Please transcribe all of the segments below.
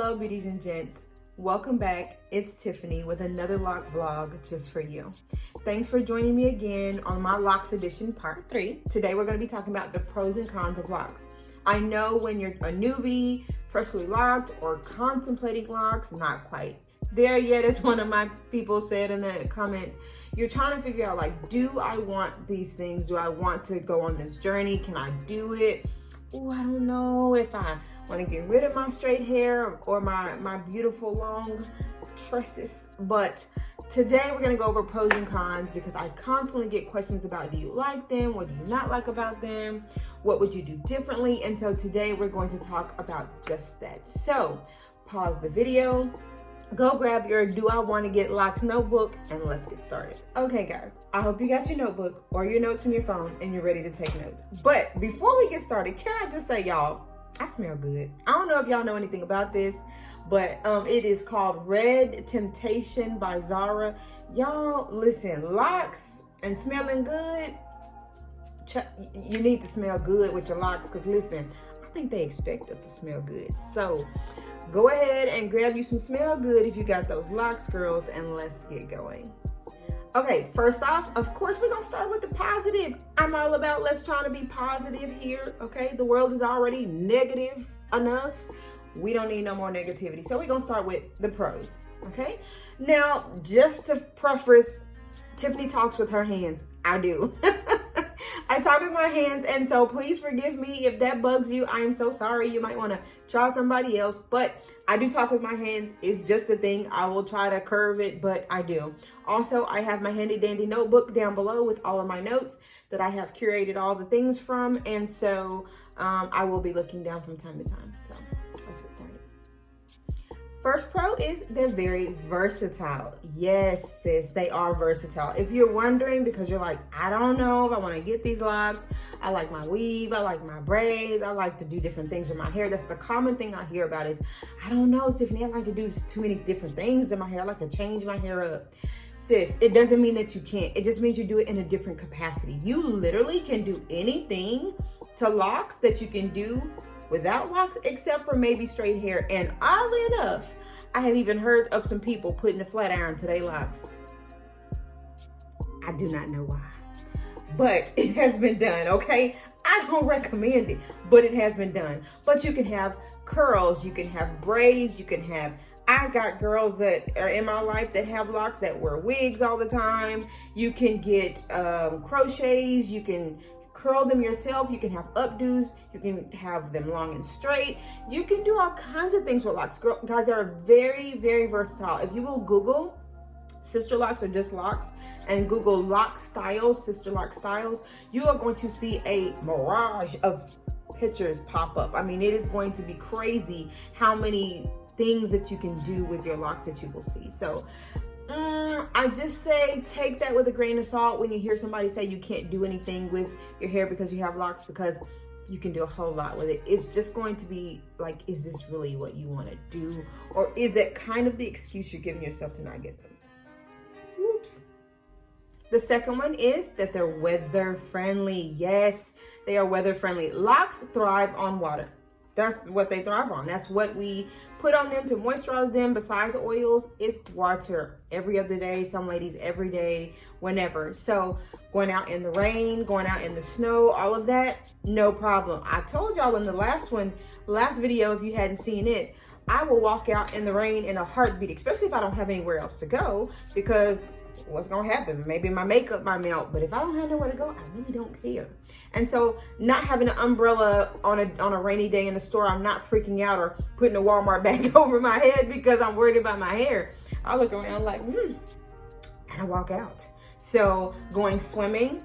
Hello beauties and gents, welcome back. It's Tiffany with another lock vlog just for you. Thanks for joining me again on my locks edition part 3. Today we're going to be talking about the pros and cons of locks. I know when you're a newbie, freshly locked, or contemplating locks, not quite there yet, as one of my people said in the comments, you're trying to figure out, like, do I want these things? Do I want to go on this journey? Can I do it? Oh, I don't know if I want to get rid of my straight hair or my beautiful long tresses. But today we're going to go over pros and cons, because I constantly get questions about, do you like them? What do you not like about them? What would you do differently? And so today we're going to talk about just that. So pause the video, go grab your Do I Want to Get Locks notebook, and let's get started. Okay guys, I hope you got your notebook or your notes in your phone and you're ready to take notes. But before we get started, can I just say, y'all, I smell good. I don't know if y'all know anything about this, but it is called Red Temptation by Zara. Y'all, listen, locks and smelling good, you need to smell good with your locks, because listen, I think they expect us to smell good. So go ahead and grab you some smell good if you got those locks, girls, and let's get going. Okay, first off, of course, we're gonna start with the positive. I'm all about let's try to be positive here, okay? The world is already negative enough. We don't need no more negativity. So we're gonna start with the pros, okay? Now, just to preface, Tiffany talks with her hands. I do. I talk with my hands, and so please forgive me if that bugs you. I am so sorry. You might want to try somebody else, but I do talk with my hands. It's just a thing. I will try to curve it, but I do. Also, I have my handy dandy notebook down below with all of my notes that I have curated all the things from, and so I will be looking down from time to time. So let's get started. First pro is they're very versatile. Yes, sis, they are versatile. If you're wondering, because you're like, I don't know if I want to get these locks. I like my weave, I like my braids, I like to do different things with my hair. That's the common thing I hear about is, I don't know, Tiffany, I like to do too many different things to my hair. I like to change my hair up. Sis, it doesn't mean that you can't. It just means you do it in a different capacity. You literally can do anything to locks that you can do without locks, except for maybe straight hair. And oddly enough, I have even heard of some people putting a flat iron to their locks. I do not know why, but it has been done, okay? I don't recommend it, but it has been done. But you can have curls, you can have braids, you can have, I got girls that are in my life that have locks that wear wigs all the time. You can get crochets, you can curl them yourself, you can have updos, you can have them long and straight. You can do all kinds of things with locks. Guys, they are very, very versatile. If you will Google sister locks or just locks and Google lock styles, sister lock styles, you are going to see a mirage of pictures pop up. I mean, it is going to be crazy how many things that you can do with your locks that you will see. So I just say take that with a grain of salt when you hear somebody say you can't do anything with your hair because you have locks, because you can do a whole lot with it. It's just going to be like, is this really what you want to do? Or is that kind of the excuse you're giving yourself to not get them? Whoops. The second one is that they're weather friendly. Yes, they are weather friendly. Locks thrive on water. That's what they thrive on. That's what we put on them to moisturize them. Besides oils, is water every other day. Some ladies every day, whenever. So going out in the rain, going out in the snow, all of that, no problem. I told y'all in the last video, if you hadn't seen it, I will walk out in the rain in a heartbeat, especially if I don't have anywhere else to go, because what's gonna happen? Maybe my makeup might melt, but if I don't have nowhere to go, I really don't care. And so not having an umbrella on a rainy day in the store, I'm not freaking out or putting a Walmart bag over my head because I'm worried about my hair. I look around like, and I walk out. So going swimming,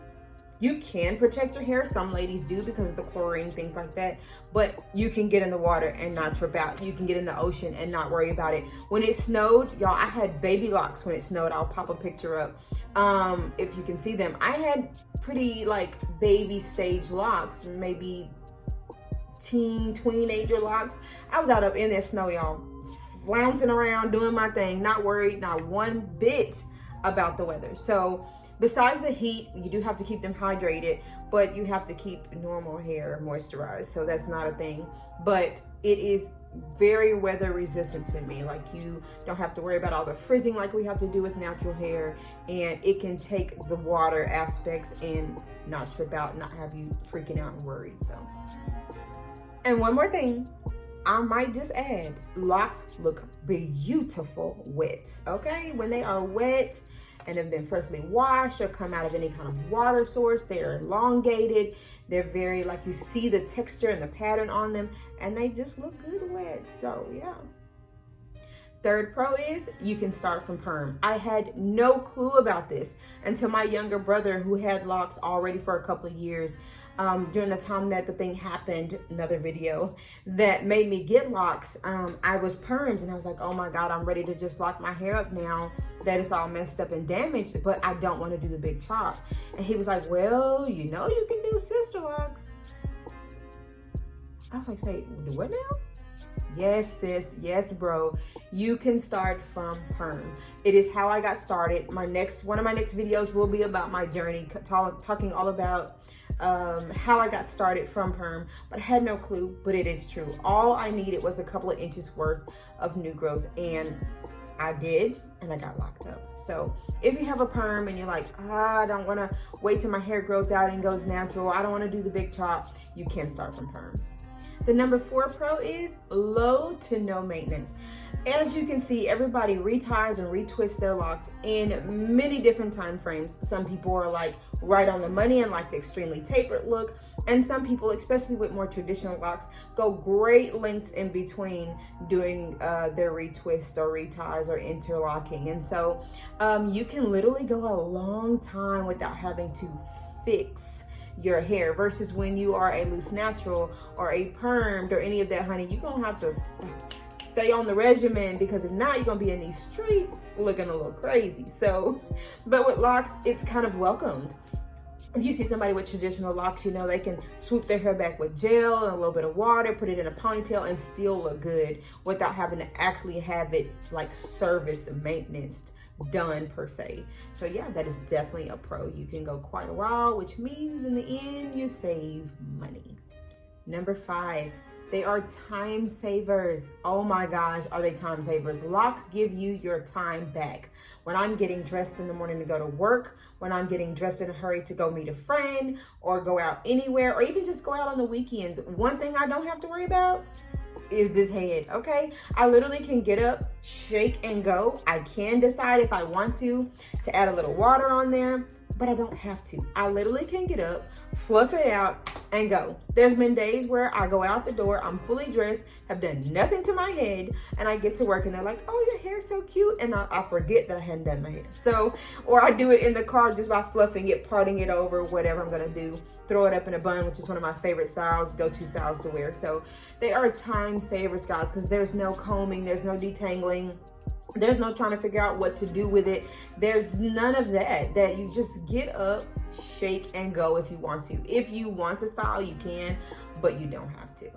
you can protect your hair. Some ladies do because of the chlorine, things like that. But you can get in the water and not trip out. You can get in the ocean and not worry about it. When it snowed, y'all, I had baby locks when it snowed. I'll pop a picture up if you can see them. I had pretty like baby stage locks, maybe teenager locks. I was out up in that snow, y'all, flouncing around, doing my thing, not worried, not one bit about the weather. So besides the heat, you do have to keep them hydrated, but you have to keep normal hair moisturized. So that's not a thing, but it is very weather resistant to me. Like, you don't have to worry about all the frizzing like we have to do with natural hair, and it can take the water aspects and not trip out, not have you freaking out and worried. So, and one more thing I might just add, locks look beautiful wet, okay? When they are wet and have been freshly washed or come out of any kind of water source, they're elongated. They're very, like, you see the texture and the pattern on them, and they just look good wet. So yeah. Third pro is you can start from perm. I had no clue about this until my younger brother, who had locks already for a couple of years, during the time that the thing happened, another video that made me get locks, I was permed, and I was like, oh my God, I'm ready to just lock my hair up now that it's all messed up and damaged, but I don't want to do the big chop. And he was like, well, you know, you can do sister locks. I was like, say, do what now? Yes, sis. Yes, bro. You can start from perm. It is how I got started. One of my next videos will be about my journey, talking all about how I got started from perm, but I had no clue, but it is true. All I needed was a couple of inches worth of new growth, and I did, and I got locked up. So if you have a perm and you're like, I don't want to wait till my hair grows out and goes natural, I don't want to do the big chop, you can start from perm. The number 4 pro is low to no maintenance. As you can see, everybody reties and retwists their locks in many different time frames. Some people are like right on the money and like the extremely tapered look. And some people, especially with more traditional locks, go great lengths in between doing their retwists or reties or interlocking. And so you can literally go a long time without having to fix your hair, versus when you are a loose natural or a permed or any of that, honey, you're gonna have to stay on the regimen, because if not, you're gonna be in these streets looking a little crazy. So, but with locks, it's kind of welcomed. If you see somebody with traditional locks, you know, they can swoop their hair back with gel and a little bit of water, put it in a ponytail, and still look good without having to actually have it like serviced, maintenance done per se. So yeah, that is definitely a pro. You can go quite a while, which means in the end you save money. Number 5, they are time savers. Oh my gosh, are they time savers? Locks give you your time back. When I'm getting dressed in the morning to go to work, when I'm getting dressed in a hurry to go meet a friend or go out anywhere, or even just go out on the weekends, one thing I don't have to worry about is this head, okay? I literally can get up, shake and go. I can decide if I want to add a little water on there, but I don't have to. I literally can get up, fluff it out, and go. There's been days where I go out the door, I'm fully dressed, have done nothing to my head, and I get to work and they're like, oh, your hair's so cute, and I forget that I hadn't done my hair. So, or I do it in the car just by fluffing it, parting it over, whatever I'm gonna do. Throw it up in a bun, which is one of my favorite styles, go-to styles to wear. So they are time savers, guys, because there's no combing, there's no detangling, there's no trying to figure out what to do with it. There's none of that you just get up, shake, and go if you want to. If you want to style, you can, but you don't have to.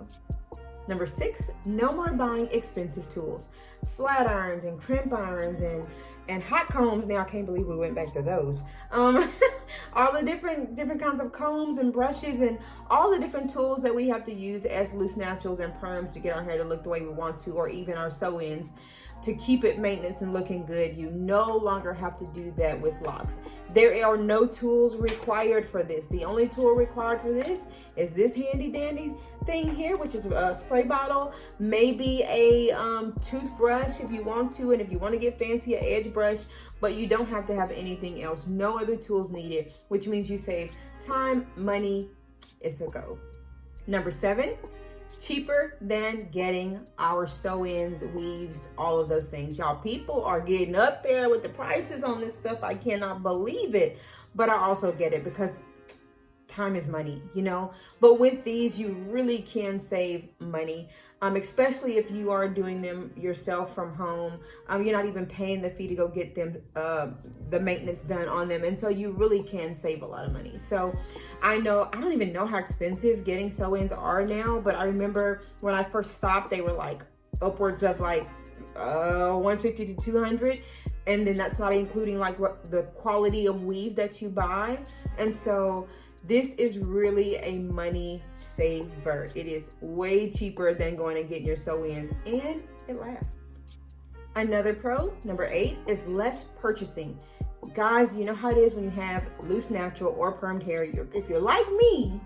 Number 6, no more buying expensive tools. Flat irons and crimp irons and hot combs. Now I can't believe we went back to those. All the different kinds of combs and brushes and all the different tools that we have to use as loose naturals and perms to get our hair to look the way we want to, or even our sew-ins to keep it maintenance and looking good. You no longer have to do that with locks. There are no tools required for this. The only tool required for this is this handy dandy thing here, which is a spray bottle, maybe a toothbrush if you want to, and if you want to get fancy, an edge brush, but you don't have to have anything else. No other tools needed, which means you save time, money. It's a go. Number 7, cheaper than getting our sew-ins, weaves, all of those things. Y'all, people are getting up there with the prices on this stuff. I cannot believe it, but I also get it because time is money, you know. But with these, you really can save money, especially if you are doing them yourself from home. You're not even paying the fee to go get them, the maintenance done on them, and so you really can save a lot of money. So I don't even know how expensive getting sew-ins are now, but I remember when I first stopped, they were like upwards of like $150 to $200, and then that's not including like what the quality of weave that you buy. And so This is really a money saver. It is way cheaper than going and getting your sew-ins, and it lasts. Another pro, number 8, is less purchasing. Guys, you know how it is when you have loose natural or permed hair. If you're like me,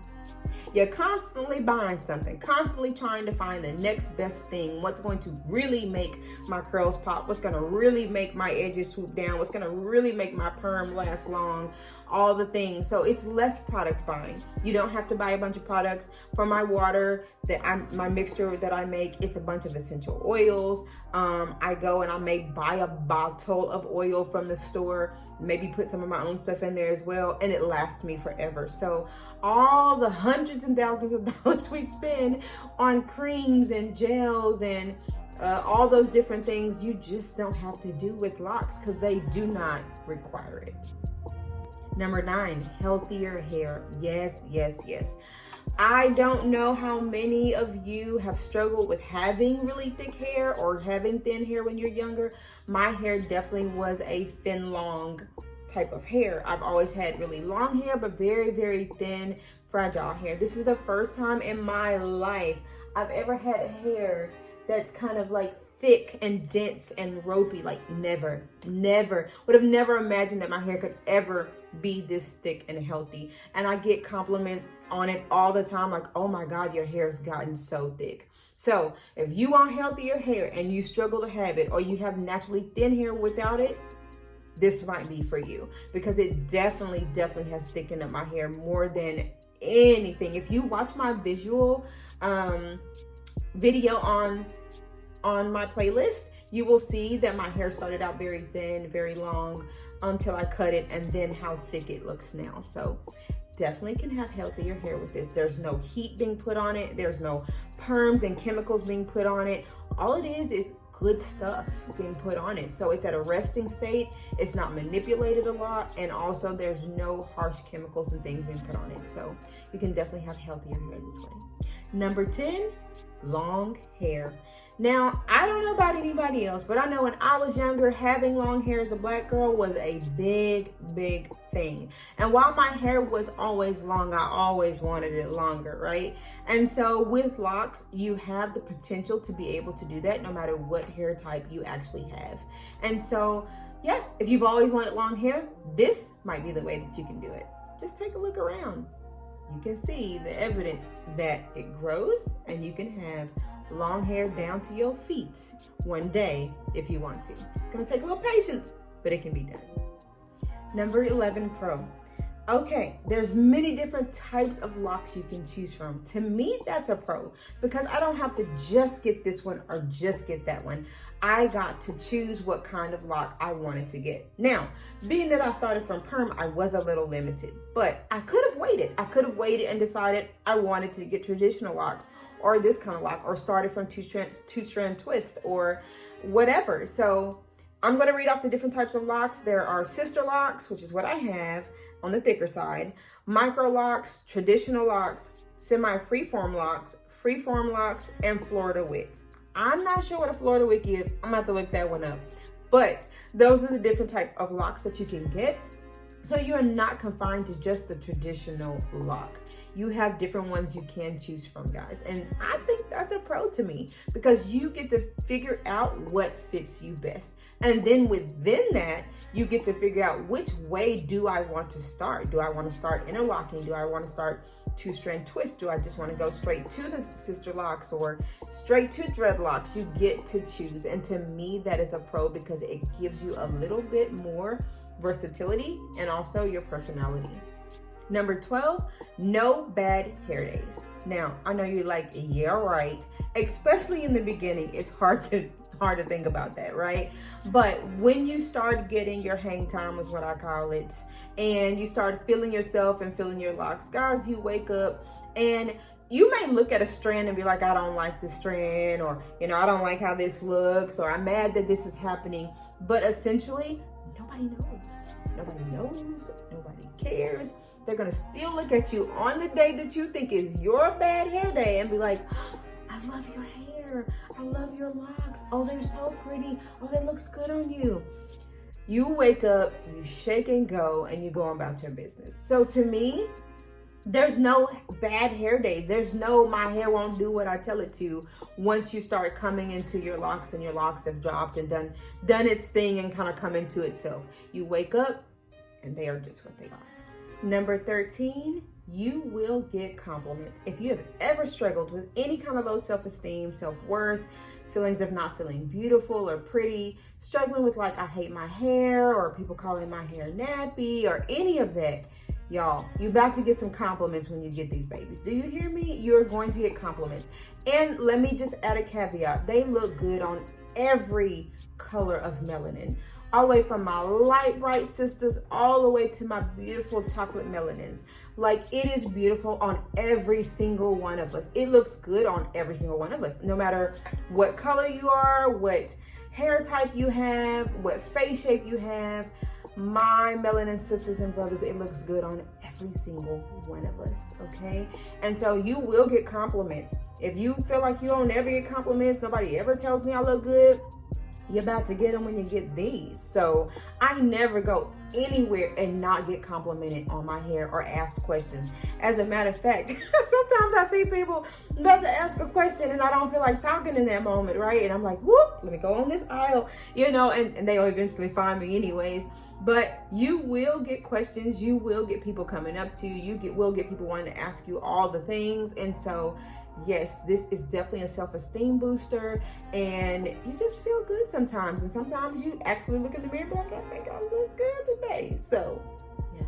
you're constantly buying something, constantly trying to find the next best thing, what's going to really make my curls pop, what's going to really make my edges swoop down, what's going to really make my perm last long, all the things. So it's less product buying. You don't have to buy a bunch of products. For my water, my mixture that I make, it's a bunch of essential oils. I go and I may buy a bottle of oil from the store, maybe put some of my own stuff in there as well, and it lasts me forever. So all the hundreds and thousands of dollars we spend on creams and gels and all those different things, you just don't have to do with Locs because they do not require it. Number 9, healthier hair. Yes, yes, yes. I don't know how many of you have struggled with having really thick hair or having thin hair when you're younger. My hair definitely was a thin, long type of hair. I've always had really long hair, but very, very thin, fragile hair. This is the first time in my life I've ever had hair that's kind of like thick and dense and ropey. Like never would have never imagined that my hair could ever be this thick and healthy. And I get compliments on it all the time, like, oh my God, your hair's gotten so thick. So if you want healthier hair and you struggle to have it, or you have naturally thin hair without it, this might be for you, because it definitely has thickened up my hair more than anything. If you watch my visual video on my playlist, you will see that my hair started out very thin, very long, until I cut it, and then how thick it looks now. So definitely can have healthier hair with this. There's no heat being put on it. There's no perms and chemicals being put on it. All it is good stuff being put on it. So it's at a resting state. It's not manipulated a lot. And also there's no harsh chemicals and things being put on it. So you can definitely have healthier hair this way. Number 10, long hair. Now, I don't know about anybody else, but I know when I was younger, having long hair as a Black girl was a big thing. And while my hair was always long, I always wanted it longer, right? And so with Locs, you have the potential to be able to do that no matter what hair type you actually have. And so, yeah, if you've always wanted long hair, this might be the way that you can do it. Just take a look around. You can see the evidence that it grows, and you can have long hair down to your feet one day if you want to. It's gonna take a little patience, but it can be done. Number 11, Pro. Okay, there's many different types of Locs you can choose from. To me, that's a pro, because I don't have to just get this one or just get that one. I got to choose what kind of lock I wanted to get. Now, being that I started from perm, I was a little limited, but I could have waited. I could have waited and decided I wanted to get traditional locks or this kind of lock, or started from two-strand twist or whatever. So I'm going to read off the different types of locks. There are sister locks, which is what I have on the thicker side, micro locks, traditional locks, semi-freeform locks, and Florida wicks. I'm not sure what a Florida wick is. I'm going to have to look that one up. But those are the different type of locks that you can get. So you're not confined to just the traditional lock. You have different ones you can choose from, guys. And I think that's a pro to me, because you get to figure out what fits you best. And then within that, you get to figure out which way do I want to start. Do I want to start interlocking? Do I want to start two-strand twist? Do I just want to go straight to the sister locks or straight to dreadlocks? You get to choose. And to me, that is a pro, because it gives you a little bit more versatility and also your personality. Number 12, no bad hair days. Now, I know you're like, yeah, right. Especially in the beginning, it's hard to think about that, right? But when you start getting your hang time, is what I call it, and you start feeling yourself and feeling your locks, guys, you wake up and you may look at a strand and be like, I don't like this strand, or, I don't like how this looks, or I'm mad that this is happening. But essentially, nobody knows, nobody cares. They're gonna still look at you on the day that you think is your bad hair day and be like, I love your hair, I love your locks, oh, they're so pretty, oh, that looks good on you. You wake up, you shake and go, and you go about your business. So to me, There's no bad hair days. There's no my hair won't do what I tell it to once you start coming into your locks and your locks have dropped and done its thing and kind of come into itself. You wake up and they are just what they are. Number 13, you will get compliments. If you have ever struggled with any kind of low self-esteem, self-worth, feelings of not feeling beautiful or pretty, struggling with like I hate my hair or people calling my hair nappy or any of that, y'all, you're about to get some compliments when you get these babies. Do you hear me? You're going to get compliments. And let me just add a caveat. They look good on every color of melanin, all the way from my light bright sisters all the way to my beautiful chocolate melanins. Like, it is beautiful on every single one of us. It looks good on every single one of us, no matter what color you are, what hair type you have, what face shape you have. My melanin sisters and brothers, it looks good on every single one of us, okay? And so you will get compliments. If you feel like you don't ever get compliments, nobody ever tells me I look good, you're about to get them when you get these. So I never go anywhere and not get complimented on my hair or ask questions. As a matter of fact, sometimes I see people about to ask a question and I don't feel like talking in that moment, right? And I'm like, whoop, let me go on this aisle, you know, and they'll eventually find me anyways. But you will get questions. You will get people coming up to you. You will get people wanting to ask you all the things. And so yes, this is definitely a self-esteem booster, and you just feel good sometimes. And sometimes you actually look in the mirror and be like, I think I look good today. So yeah.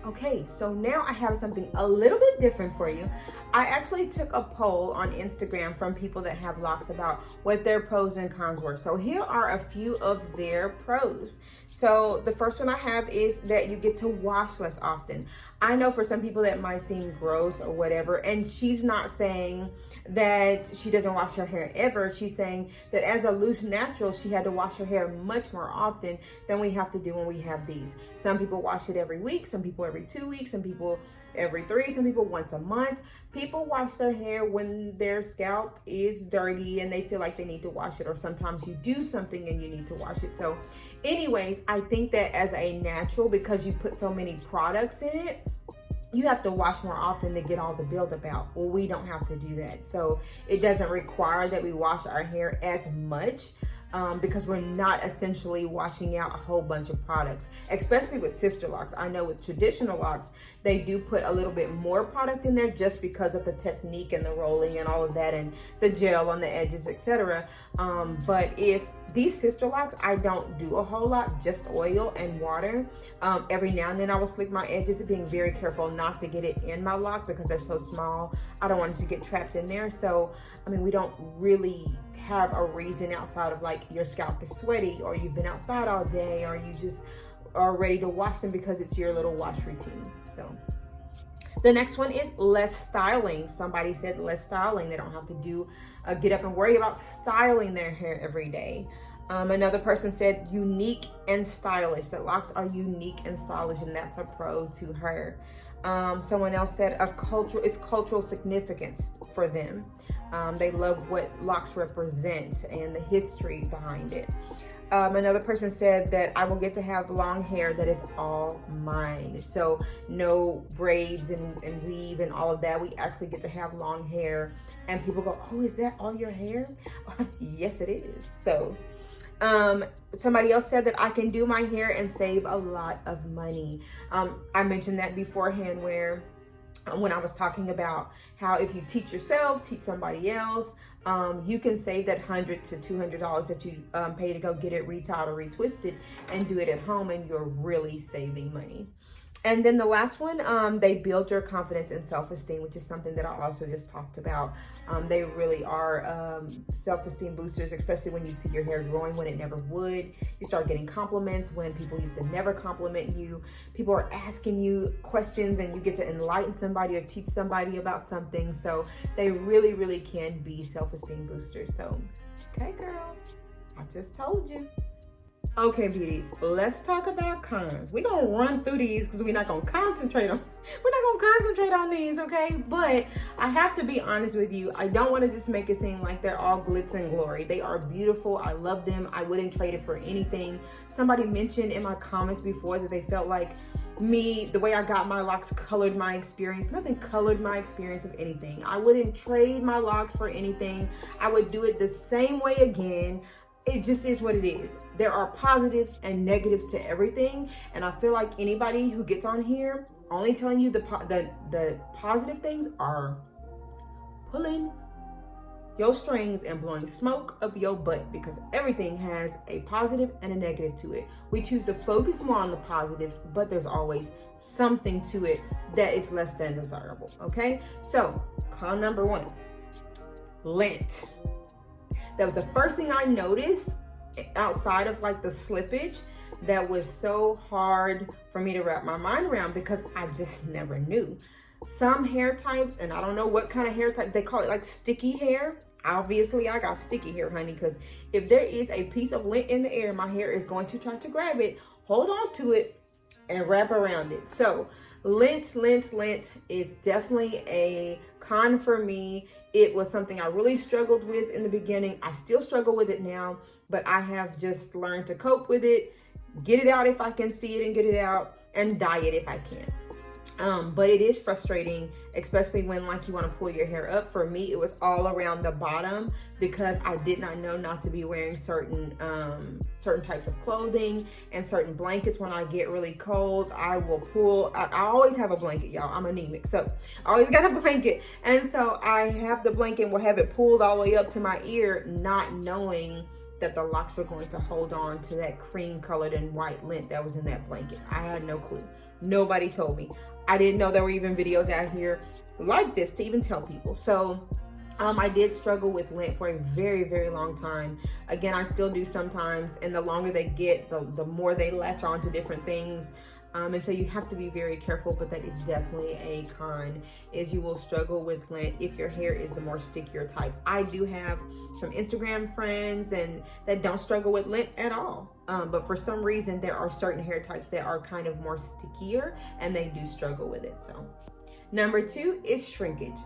Okay, so now I have something a little bit different for you. I actually took a poll on Instagram from people that have locks about what their pros and cons were. So here are a few of their pros. So the first one I have is that you get to wash less often. I know for some people that might seem gross or whatever, and she's not saying that she doesn't wash her hair ever. She's saying that as a loose natural, she had to wash her hair much more often than we have to do when we have these. Some people wash it every week, some people every 2 weeks, some people every 3, some people once a month. People wash their hair when their scalp is dirty and they feel like they need to wash it, or sometimes you do something and you need to wash it. So anyways, I think that as a natural, because you put so many products in it, you have to wash more often to get all the buildup out. Well, we don't have to do that. So it doesn't require that we wash our hair as much. Because we're not essentially washing out a whole bunch of products, especially with sister locks. I know with traditional locks, they do put a little bit more product in there just because of the technique and the rolling and all of that and the gel on the edges, etc. But if these sister locks, I don't do a whole lot, just oil and water. Every now and then I will slick my edges, being very careful not to get it in my lock because they're so small. I don't want it to get trapped in there. So, I mean, we don't really have a reason outside of like your scalp is sweaty or you've been outside all day or you just are ready to wash them because it's your little wash routine. So the next one is less styling. Somebody said less styling. They don't have to do get up and worry about styling their hair every day. Another person said unique and stylish, that locks are unique and stylish, and that's a pro to her. Someone else said it's cultural significance for them. They love what locks represents and the history behind it. Another person said that I will get to have long hair that is all mine. So no braids and weave and all of that. We actually get to have long hair. And people go, oh, is that all your hair? Yes, it is. So somebody else said that I can do my hair and save a lot of money. I mentioned that beforehand where when I was talking about how if you teach yourself, teach somebody else, you can save that $100 to $200 that you pay to go get it retiled or retwisted and do it at home, and you're really saving money. And then the last one, they build your confidence and self-esteem, which is something that I also just talked about. They really are self-esteem boosters, especially when you see your hair growing when it never would. You start getting compliments when people used to never compliment you. People are asking you questions and you get to enlighten somebody or teach somebody about something. So they really, really can be self-esteem boosters. So, okay, girls, I just told you. Okay, beauties, let's talk about cons. We're gonna run through these because we're not gonna concentrate on these, okay? But I have to be honest with you. I don't want to just make it seem like they're all glitz and glory. They are beautiful. I love them. I wouldn't trade it for anything. Somebody mentioned in my comments before that they felt like me, the way I got my locks colored my experience. Nothing colored my experience of anything. I wouldn't trade my locks for anything. I would do it the same way again. It just is what it is. There are positives and negatives to everything. And I feel like anybody who gets on here only telling you the positive things are pulling your strings and blowing smoke up your butt, because everything has a positive and a negative to it. We choose to focus more on the positives, but there's always something to it that is less than desirable, okay? So, con number 1, lint. That was the first thing I noticed outside of like the slippage that was so hard for me to wrap my mind around, because I just never knew. Some hair types, and I don't know what kind of hair type, they call it like sticky hair. Obviously, I got sticky hair, honey, because if there is a piece of lint in the air, my hair is going to try to grab it, hold on to it, and wrap around it. So lint is definitely a con for me. It was something I really struggled with in the beginning. I still struggle with it now, but I have just learned to cope with it, get it out if I can see it and get it out, and dye it if I can. But it is frustrating, especially when like you want to pull your hair up. For me, it was all around the bottom, because I did not know not to be wearing certain types of clothing and certain blankets. When I get really cold, I will pull. I always have a blanket, y'all. I'm anemic, so I always got a blanket. And so I have the blanket and will have it pulled all the way up to my ear, not knowing that the locks were going to hold on to that cream colored and white lint that was in that blanket. I had no clue. Nobody told me. I didn't know there were even videos out here like this to even tell people. So I did struggle with lint for a very, very long time. Again, I still do sometimes, and the longer they get, the more they latch on to different things. And so you have to be very careful, but that is definitely a con, is you will struggle with lint if your hair is the more stickier type. I do have some Instagram friends and that don't struggle with lint at all. But for some reason, there are certain hair types that are kind of more stickier and they do struggle with it. So number 2 is shrinkage.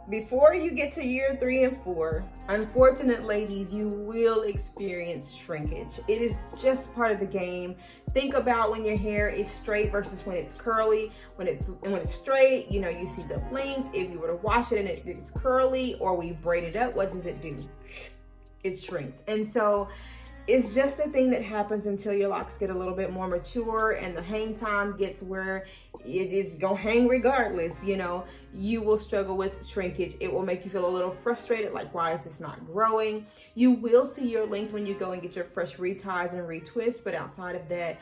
Before you get to year 3 and 4, unfortunate ladies, you will experience shrinkage. It is just part of the game. Think about when your hair is straight versus when it's curly. When it's straight, you know, you see the length. If you were to wash it and it's curly, or we braid it up, what does it do? It shrinks. And so it's just a thing that happens until your locks get a little bit more mature and the hang time gets where it is gonna hang regardless. You know, you will struggle with shrinkage. It will make you feel a little frustrated, like, why is this not growing? You will see your length when you go and get your fresh reties and retwists, but outside of that,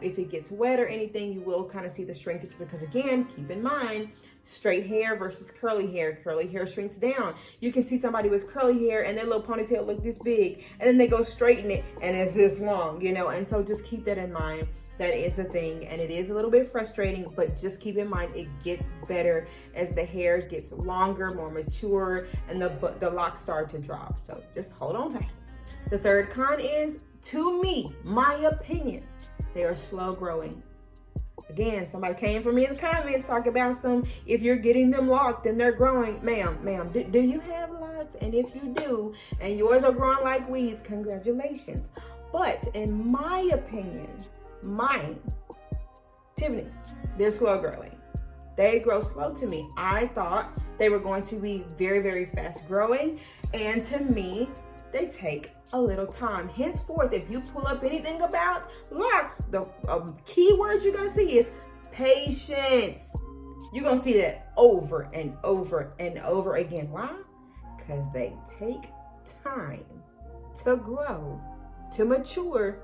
if it gets wet or anything, you will kind of see the shrinkage, because again, keep in mind, straight hair versus curly hair. Curly hair shrinks down. You can see somebody with curly hair and their little ponytail look this big, and then they go straighten it and it's this long, you know. And so just keep that in mind. That is a thing, and it is a little bit frustrating, but just keep in mind it gets better as the hair gets longer, more mature, and the locks start to drop. So just hold on tight. The third con is, to me, my opinion, they are slow growing. Again, somebody came for me in the comments talking about if you're getting them locked and they're growing. Ma'am, do you have locks? And if you do, and yours are growing like weeds, congratulations. But in my opinion, mine, Tiffany's, they're slow growing. They grow slow to me. I thought they were going to be very, very fast growing. And to me, they take a little time. Henceforth, if you pull up anything about locks, the key word you're gonna see is patience. You're gonna see that over and over and over again. Why? Because they take time to grow, to mature,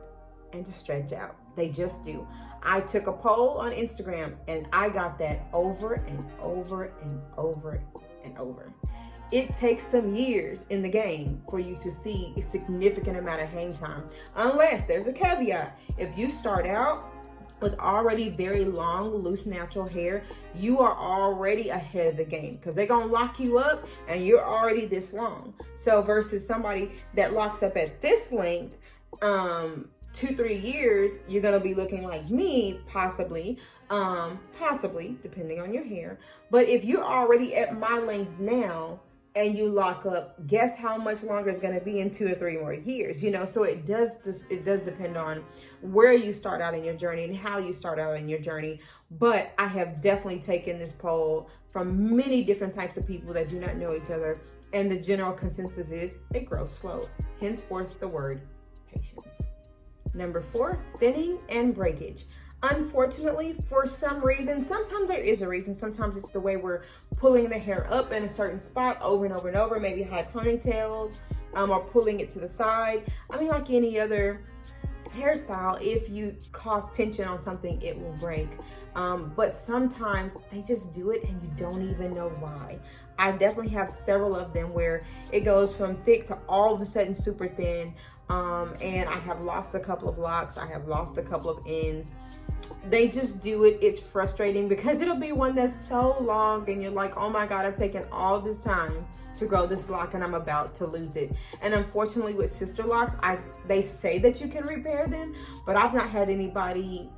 and to stretch out. They just do. I took a poll on Instagram and I got that over and over and over and over. It takes some years in the game for you to see a significant amount of hang time, unless there's a caveat. If you start out with already very long, loose, natural hair, you are already ahead of the game, because they're gonna lock you up and you're already this long. So versus somebody that locks up at this length, 2-3 years, you're gonna be looking like me, possibly, depending on your hair. But if you're already at my length now, and you lock up, guess how much longer it's going to be in 2 or 3 more years, you know? So it does depend on where you start out in your journey and how you start out in your journey. But I have definitely taken this poll from many different types of people that do not know each other. And the general consensus is it grows slow. Henceforth the word patience. Number 4, thinning and breakage. Unfortunately, for some reason, sometimes there is a reason. Sometimes it's the way we're pulling the hair up in a certain spot over and over and over, maybe high ponytails, or pulling it to the side. I mean, like any other hairstyle, if you cause tension on something, it will break. But sometimes they just do it and you don't even know why. I definitely have several of them where it goes from thick to all of a sudden super thin. And I have lost a couple of locks. I have lost a couple of ends. They just do it. It's frustrating because it'll be one that's so long and you're like, oh my God, I've taken all this time to grow this lock and I'm about to lose it. And unfortunately with sister locks, they say that you can repair them, but I've not had anybody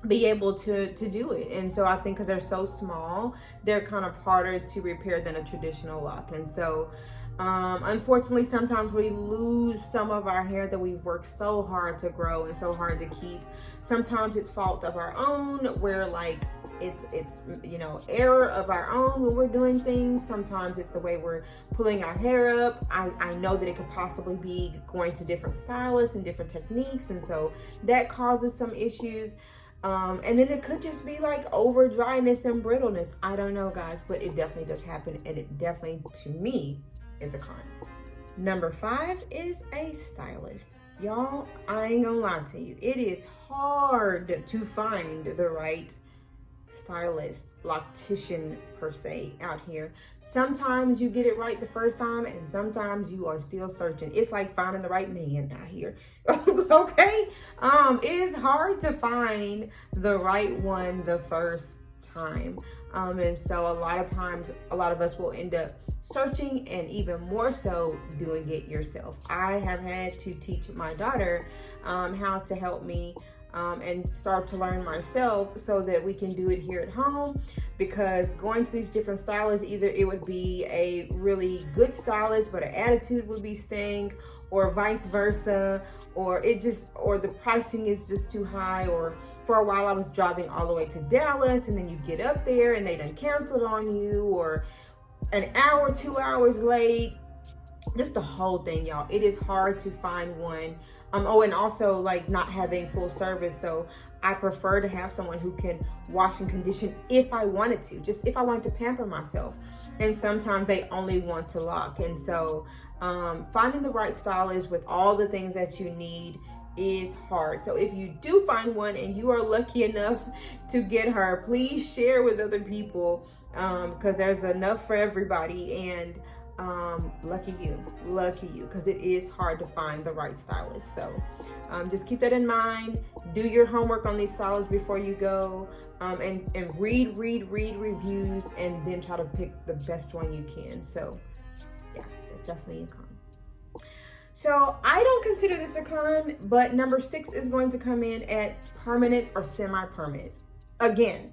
be able to do it. And so I think because they're so small, they're kind of harder to repair than a traditional lock. And so unfortunately, sometimes we lose some of our hair that we've worked so hard to grow and so hard to keep. Sometimes it's fault of our own, where like it's you know, error of our own when we're doing things. Sometimes it's the way we're pulling our hair up. I know that it could possibly be going to different stylists and different techniques, and so that causes some issues. And then it could just be like over dryness and brittleness. I don't know, guys, but it definitely does happen, and it definitely, to me, is a con. Number 5 is a stylist. Y'all, I ain't gonna lie to you. It is hard to find the right stylist, loctician per se out here. Sometimes you get it right the first time and sometimes you are still searching. It's like finding the right man out here. Okay? It is hard to find the right one the first time. And so a lot of times, a lot of us will end up searching and even more so doing it yourself. I have had to teach my daughter how to help me and start to learn myself so that we can do it here at home, because going to these different stylists, either it would be a really good stylist but an attitude would be staying, or vice versa, or the pricing is just too high. Or for a while I was driving all the way to Dallas and then you get up there and they done canceled on you, or an hour, 2 hours late. Just the whole thing, y'all. It is hard to find one. Oh, and also like not having full service. So I prefer to have someone who can wash and condition if I wanted to, just if I wanted to pamper myself. And sometimes they only want to lock. And so finding the right stylist with all the things that you need is hard. So if you do find one and you are lucky enough to get her, please share with other people, because there's enough for everybody. And lucky you, because it is hard to find the right stylist. So just keep that in mind. Do your homework on these stylists before you go, and read reviews, and then try to pick the best one you can. So yeah, that's definitely a con. So I don't consider this a con, but number 6 is going to come in at permanents or semi-permanents. Again,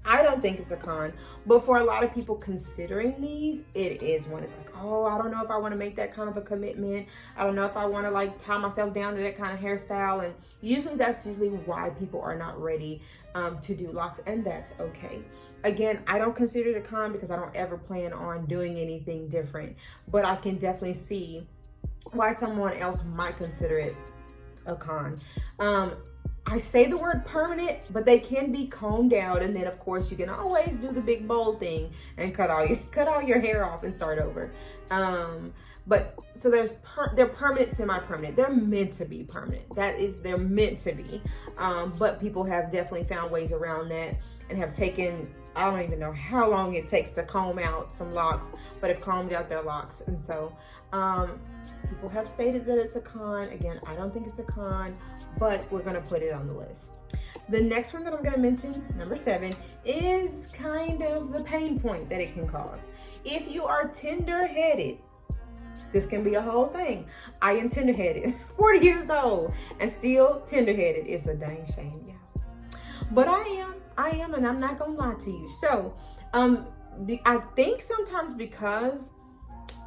I don't think it's a con, but for a lot of people considering these, it is one. It's like, oh, I don't know if I want to make that kind of a commitment. I don't know if I want to like tie myself down to that kind of hairstyle. And that's usually why people are not ready to do locks, and that's okay. Again, I don't consider it a con because I don't ever plan on doing anything different, but I can definitely see why someone else might consider it a con. I say the word permanent, but they can be combed out, and then of course you can always do the big bold thing and cut all your hair off and start over. But so they're permanent, semi-permanent. They're meant to be permanent. They're meant to be. But people have definitely found ways around that and have taken, I don't even know how long it takes to comb out some locks, but have combed out their locks. And so people have stated that it's a con. Again, I don't think it's a con, but we're gonna put it on the list. The next one that I'm gonna mention, number 7, is kind of the pain point that it can cause. If you are tender-headed, this can be a whole thing. I am tender-headed, 40 years old, and still tender-headed. It's a dang shame, yeah. But I am, and I'm not gonna lie to you. So, I think sometimes because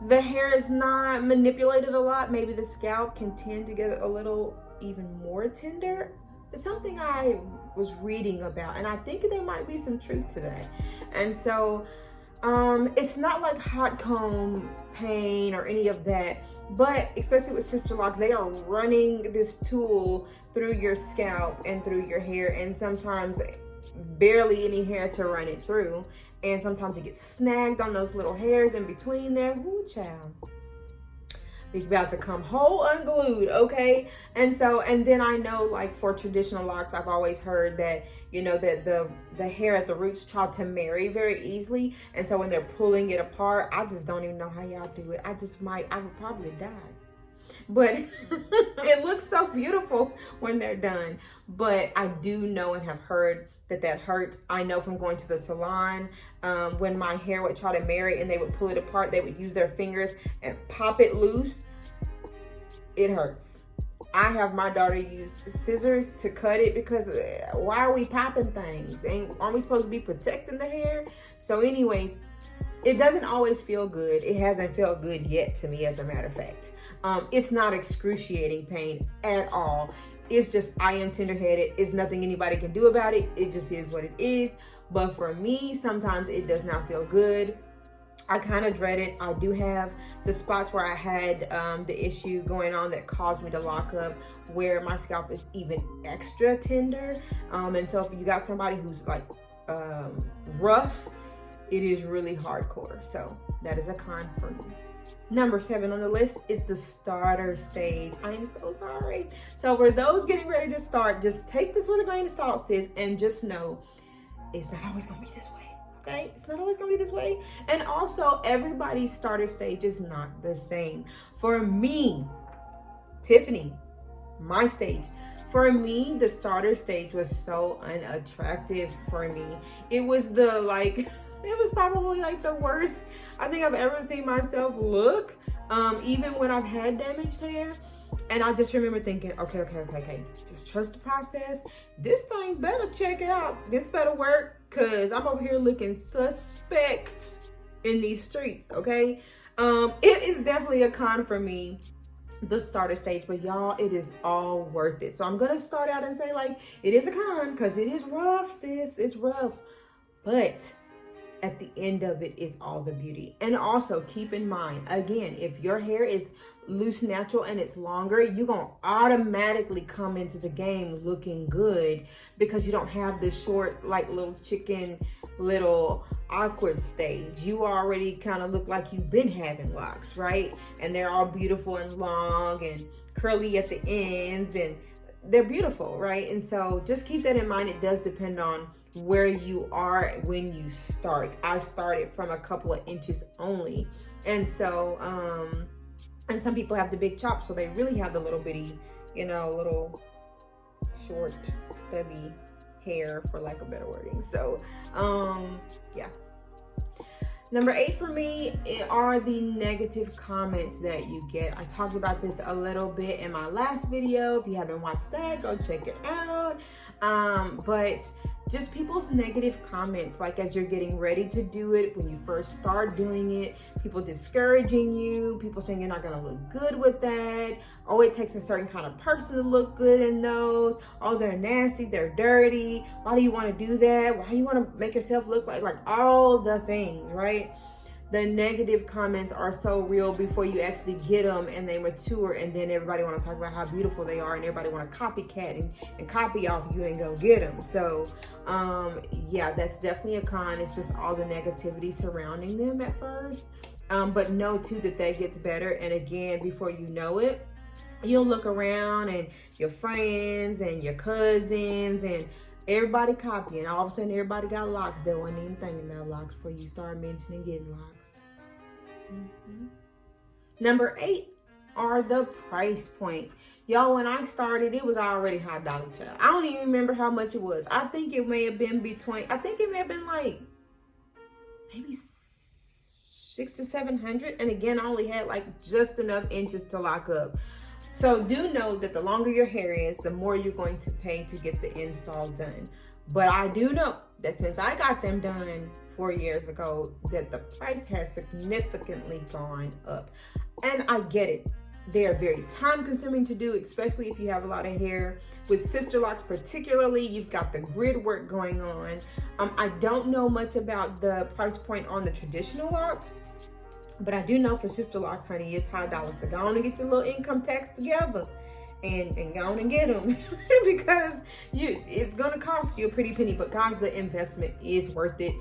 the hair is not manipulated a lot. Maybe the scalp can tend to get a little even more tender. It's something I was reading about, and I think there might be some truth to that. And so it's not like hot comb pain or any of that, but especially with Sister Locs, they are running this tool through your scalp and through your hair, and sometimes barely any hair to run it through, and sometimes it gets snagged on those little hairs in between there. Ooh, child, it's about to come whole unglued, okay? And then I know, like, for traditional locks, I've always heard that, you know, that the hair at the roots try to marry very easily, and so when they're pulling it apart, I just don't even know how y'all do it. I would probably die. But it looks so beautiful when they're done. But I do know and have heard that hurts. I know from going to the salon, when my hair would try to marry and they would pull it apart, they would use their fingers and pop it loose. It hurts. I have my daughter use scissors to cut it because why are we popping things? Aren't we supposed to be protecting the hair? So anyways, it doesn't always feel good. It hasn't felt good yet to me, as a matter of fact. It's not excruciating pain at all. It's just, I am tender-headed. It's nothing anybody can do about it. It just is what it is. But for me, sometimes it does not feel good. I kind of dread it. I do have the spots where I had the issue going on that caused me to lock up, where my scalp is even extra tender. And so if you got somebody who's like rough, it is really hardcore. So that is a con for me. Number 7 on the list is the starter stage. I am so sorry. So for those getting ready to start, just take this with a grain of salt, sis, and just know it's not always gonna be this way, okay? It's not always gonna be this way. And also, everybody's starter stage is not the same. For me, Tiffany, my stage, for me, the starter stage was so unattractive for me. It was it was probably like the worst I think I've ever seen myself look, even when I've had damaged hair. And I just remember thinking, okay, just trust the process. This thing better check out. This better work, because I'm over here looking suspect in these streets, okay? It is definitely a con for me, the starter stage, but y'all, it is all worth it. So I'm gonna start out and say, like, it is a con because it is rough, sis. It's rough, but at the end of it is all the beauty. And also keep in mind, again, if your hair is loose natural and it's longer, you're gonna automatically come into the game looking good because you don't have the short, like, little chicken, little awkward stage. You already kind of look like you've been having locks, right? And they're all beautiful and long and curly at the ends, and they're beautiful, right? And so just keep that in mind. It does depend on where you are when you start. I started from a couple of inches only, and so and some people have the big chops, so they really have the little bitty, you know, little short stubby hair, for lack of better wording. So yeah. Number 8 for me are the negative comments that you get. I talked about this a little bit in my last video. If you haven't watched that, go check it out. But just people's negative comments, like as you're getting ready to do it, when you first start doing it, people discouraging you, people saying you're not gonna look good with that. Oh, it takes a certain kind of person to look good in those. Oh, they're nasty, they're dirty. Why do you want to do that? Why do you want to make yourself look like all the things, right? The negative comments are so real before you actually get them and they mature, and then everybody want to talk about how beautiful they are and everybody want to copycat and copy off you and go get them. So yeah, that's definitely a con. It's just all the negativity surrounding them at first, but know too that gets better. And again, before you know it, you'll look around and your friends and your cousins and everybody copying. All of a sudden, everybody got locks. They weren't even thinking about locks before you start mentioning getting locks. Number 8 are the price point. Y'all, when I started, it was already $5, child. I don't even remember how much it was. I think it may have been like maybe $600 to $700. And again, I only had like just enough inches to lock up. So do know that the longer your hair is, the more you're going to pay to get the install done. But I do know that since I got them done 4 years ago, that the price has significantly gone up. And I get it. They are very time consuming to do, especially if you have a lot of hair. With Sister Locs particularly, you've got the grid work going on. I don't know much about the price point on the traditional locks, but I do know for Sister Locs, honey, it's high dollars. So go on and get your little income tax together and go on and get them because it's going to cost you a pretty penny. But guys, the investment is worth it.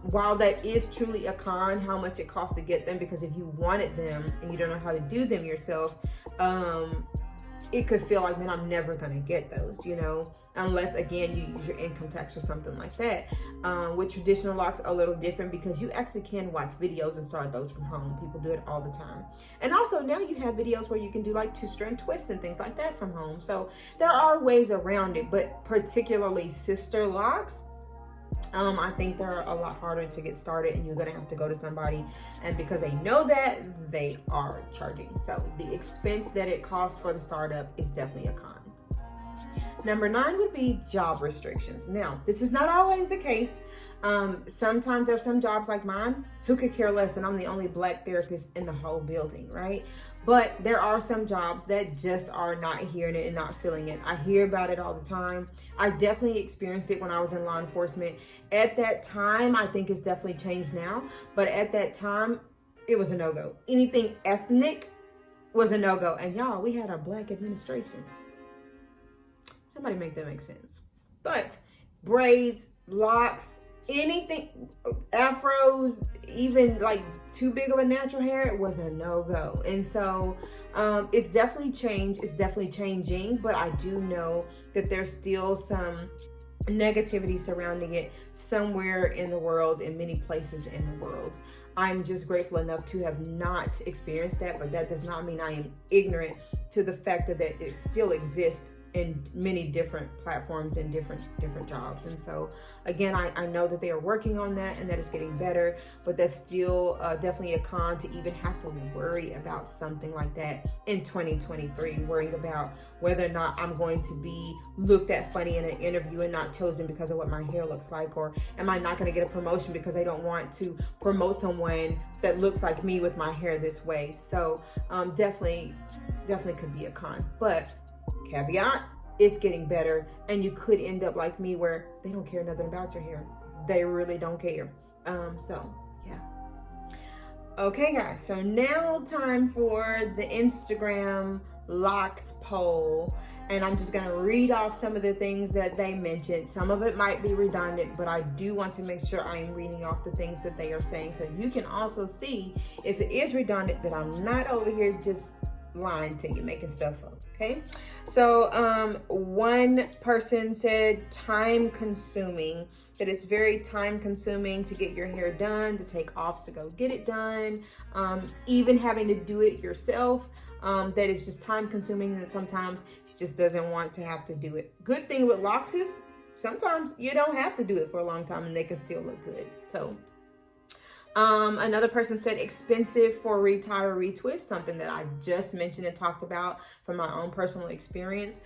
While that is truly a con, how much it costs to get them, because if you wanted them and you don't know how to do them yourself, it could feel like, man, I'm never going to get those, you know, unless, again, you use your income tax or something like that. With traditional locks, a little different because you actually can watch videos and start those from home. People do it all the time. And also now you have videos where you can do like 2-strand twists and things like that from home. So there are ways around it, but particularly Sister Locs, I think they're a lot harder to get started, and you're gonna have to go to somebody, and because they know that, they are charging. So the expense that it costs for the startup is definitely a con. Number 9 would be job restrictions. Now, this is not always the case. Sometimes there are some jobs like mine who could care less, and I'm the only Black therapist in the whole building, right? But there are some jobs that just are not hearing it and not feeling it. I hear about it all the time. I definitely experienced it when I was in law enforcement. At that time, I think it's definitely changed now, but at that time, it was a no-go. Anything ethnic was a no-go. And y'all, we had a Black administration. Somebody make that make sense. But braids, locks, anything, afros, even like too big of a natural hair, it was a no-go. And so it's definitely changed. It's definitely changing, but I do know that there's still some negativity surrounding it somewhere in the world, in many places in the world. I'm just grateful enough to have not experienced that, but that does not mean I am ignorant to the fact that it still exists in many different platforms and different jobs. And so again, I know that they are working on that and that it's getting better, but that's still definitely a con to even have to worry about something like that in 2023, worrying about whether or not I'm going to be looked at funny in an interview and not chosen because of what my hair looks like, or am I not going to get a promotion because they don't want to promote someone that looks like me with my hair this way. So definitely could be a con, but caveat, it's getting better, and you could end up like me where they don't care nothing about your hair. They really don't care. So yeah. Okay guys, so now time for the Instagram Locs poll, and I'm just gonna read off some of the things that they mentioned. Some of it might be redundant, but I do want to make sure I'm reading off the things that they are saying, so you can also see if it is redundant, that I'm not over here just lying to you, making stuff up. Okay, so one person said time consuming, that it's very time consuming to get your hair done, to take off to go get it done, even having to do it yourself, that it's just time consuming, and sometimes she just doesn't want to have to do it. Good thing with locks is sometimes you don't have to do it for a long time and they can still look good. So another person said expensive for retire or retwist, something that I just mentioned and talked about from my own personal experience,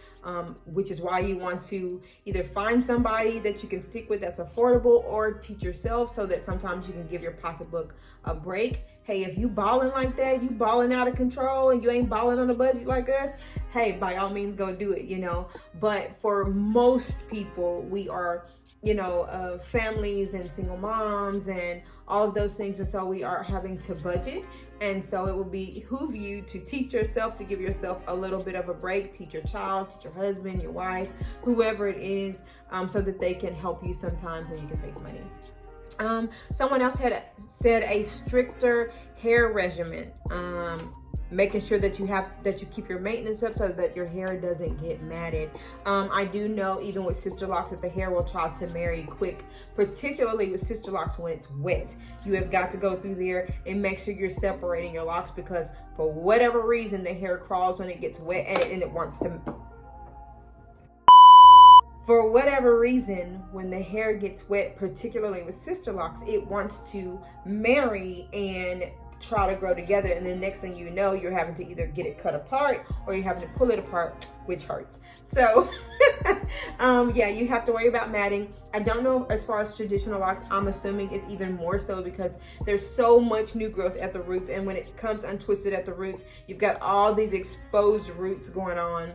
which is why you want to either find somebody that you can stick with that's affordable, or teach yourself so that sometimes you can give your pocketbook a break. Hey, if you balling like that, you balling out of control and you ain't balling on a budget like us, hey, by all means go do it, you know. But for most people, we are, you know, families and single moms and all of those things, and so we are having to budget, and so it will behoove you to teach yourself, to give yourself a little bit of a break, teach your child, teach your husband, your wife, whoever it is, so that they can help you sometimes and you can save money. Someone else had said a stricter hair regimen, making sure that you keep your maintenance up so that your hair doesn't get matted. I do know even with Sister Locs that the hair will try to marry quick, particularly with Sister Locs when it's wet. You have got to go through there and make sure you're separating your locks, because for whatever reason the hair crawls when it gets wet, and it wants to. For whatever reason, when the hair gets wet, particularly with Sister Locs, it wants to marry and try to grow together, and then next thing you know, you're having to either get it cut apart or you're having to pull it apart, which hurts. So yeah, you have to worry about matting. I don't know as far as traditional locks. I'm assuming it's even more so because there's so much new growth at the roots, and when it comes untwisted at the roots, you've got all these exposed roots going on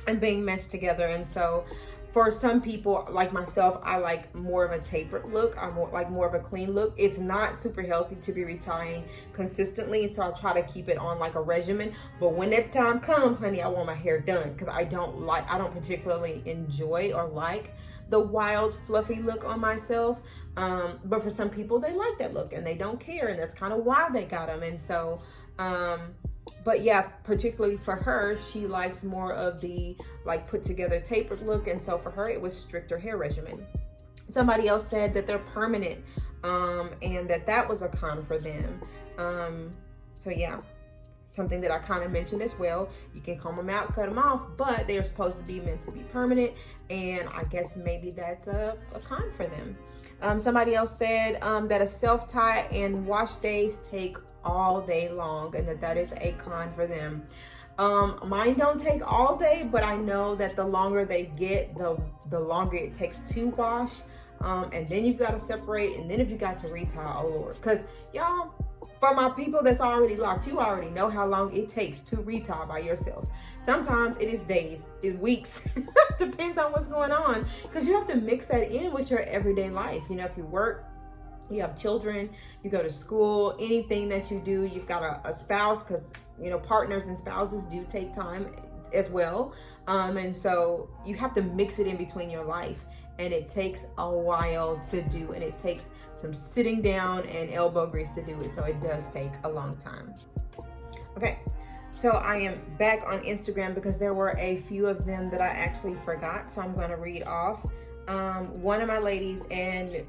and being meshed together. And so for some people like myself, I like more of a tapered look. I like more of a clean look. It's not super healthy to be retying consistently, so I try to keep it on like a regimen. But when that time comes, honey, I want my hair done, because I don't particularly enjoy or like the wild fluffy look on myself. But for some people, they like that look and they don't care, and that's kind of why they got them. And so but yeah, particularly for her, she likes more of the like put together tapered look, and so for her it was stricter hair regimen. Somebody else said that they're permanent, and that was a con for them. So yeah, something that I kind of mentioned as well. You can comb them out, cut them off, but they're supposed to be meant to be permanent, and I guess maybe that's a con for them. Somebody else said that a self-tie and wash days take all day long, and that is a con for them. Mine don't take all day, but I know that the longer they get, the longer it takes to wash. And then you've got to separate, and then if you got to retie, oh Lord. Because y'all, for my people that's already locked, you already know how long it takes to retie by yourself. Sometimes it is days, weeks, depends on what's going on, because you have to mix that in with your everyday life. You know, if you work, you have children, you go to school, anything that you do, you've got a spouse, because you know, partners and spouses do take time as well. And so you have to mix it in between your life, and it takes a while to do, and it takes some sitting down and elbow grease to do it. So it does take a long time. Okay, so I am back on Instagram because there were a few of them that I actually forgot, so I'm going to read off. One of my ladies, and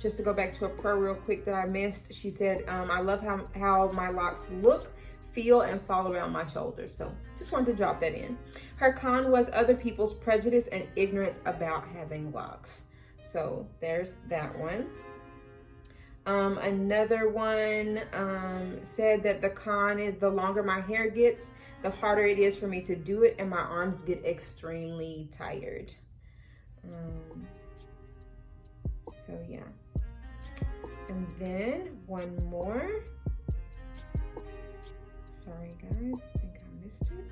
just to go back to a prayer real quick that I missed, she said, I love how my locks look, feel, and fall around my shoulders. So just wanted to drop that in. Her con was other people's prejudice and ignorance about having locks. So there's that one. Another one said that the con is the longer my hair gets, the harder it is for me to do it, and my arms get extremely tired. So yeah. And then one more. Sorry guys, I think I missed it.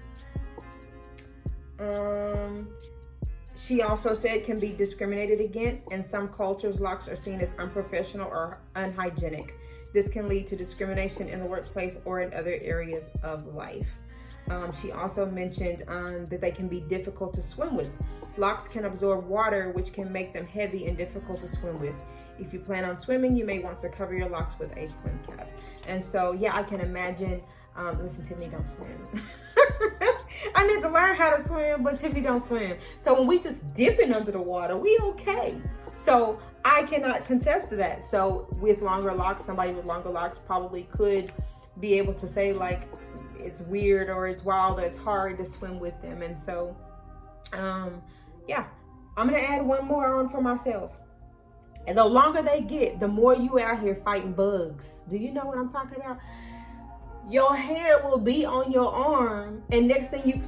She also said can be discriminated against. In some cultures, locks are seen as unprofessional or unhygienic. This can lead to discrimination in the workplace or in other areas of life. She also mentioned that they can be difficult to swim with. Locks can absorb water, which can make them heavy and difficult to swim with. If you plan on swimming, you may want to cover your locks with a swim cap. And so, yeah, I can imagine. Listen, Tiffany don't swim. I need to learn how to swim, but Tiffany don't swim. So when we just dipping under the water, we okay. So I cannot contest to that. So with longer locks, somebody with longer locks probably could be able to say like it's weird or it's wild or it's hard to swim with them. And so, yeah, I'm gonna add one more on for myself. And the longer they get, the more you out here fighting bugs. Do you know what I'm talking about? Your hair will be on your arm, and next thing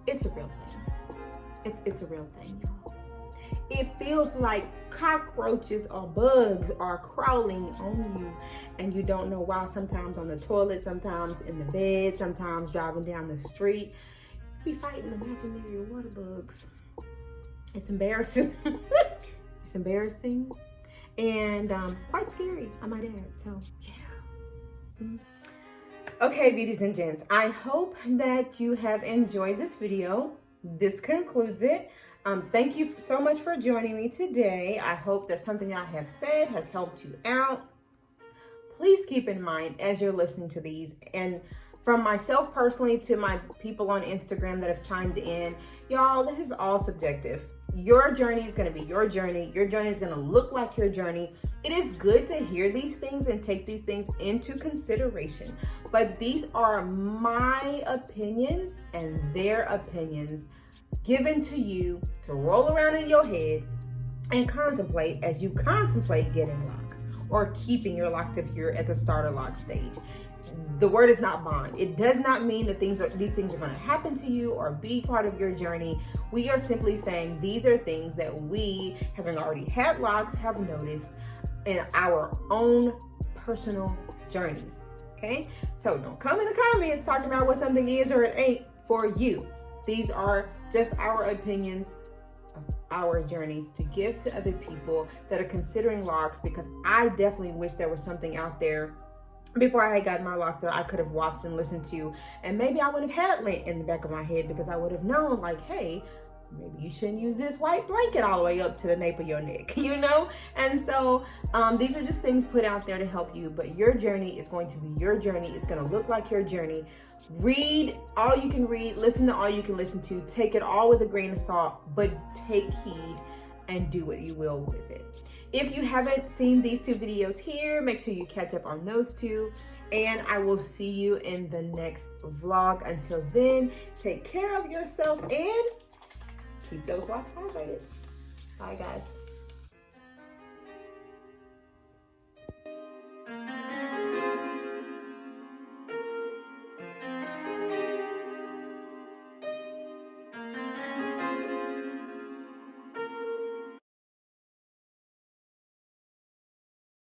it's a real thing. It's a real thing, y'all. It feels like cockroaches or bugs are crawling on you, and you don't know why. Sometimes on the toilet, sometimes in the bed, sometimes driving down the street. You be fighting imaginary water bugs. It's embarrassing. It's embarrassing and quite scary, I might add. So yeah. Okay, beauties and gents, I hope that you have enjoyed this video. This concludes it. Thank you so much for joining me today. I hope that something I have said has helped you out. Please keep in mind as you're listening to these, and from myself personally to my people on Instagram that have chimed in, y'all, this is all subjective. Your journey is going to be your journey. Your journey is going to look like your journey. It is good to hear these things and take these things into consideration. But these are my opinions and their opinions given to you to roll around in your head and contemplate as you contemplate getting locks or keeping your locks if you're at the starter lock stage. The word is not bond. It does not mean that these things are going to happen to you or be part of your journey. We are simply saying these are things that we, having already had locks, have noticed in our own personal journeys. Okay, so don't come in the comments talking about what something is or it ain't for you. These are just our opinions of our journeys to give to other people that are considering locks, because I definitely wish there was something out there before I had gotten my locks that I could have watched and listened to, and maybe I would have had lint in the back of my head, because I would have known, like, hey, maybe you shouldn't use this white blanket all the way up to the nape of your neck, you know? And so these are just things put out there to help you, but your journey is going to be your journey. It's going to look like your journey. Read all you can read, listen to all you can listen to, take it all with a grain of salt, but take heed and do what you will with it. If you haven't seen these two videos here, make sure you catch up on those two. And I will see you in the next vlog. Until then, take care of yourself and keep those locks hydrated. Bye, guys.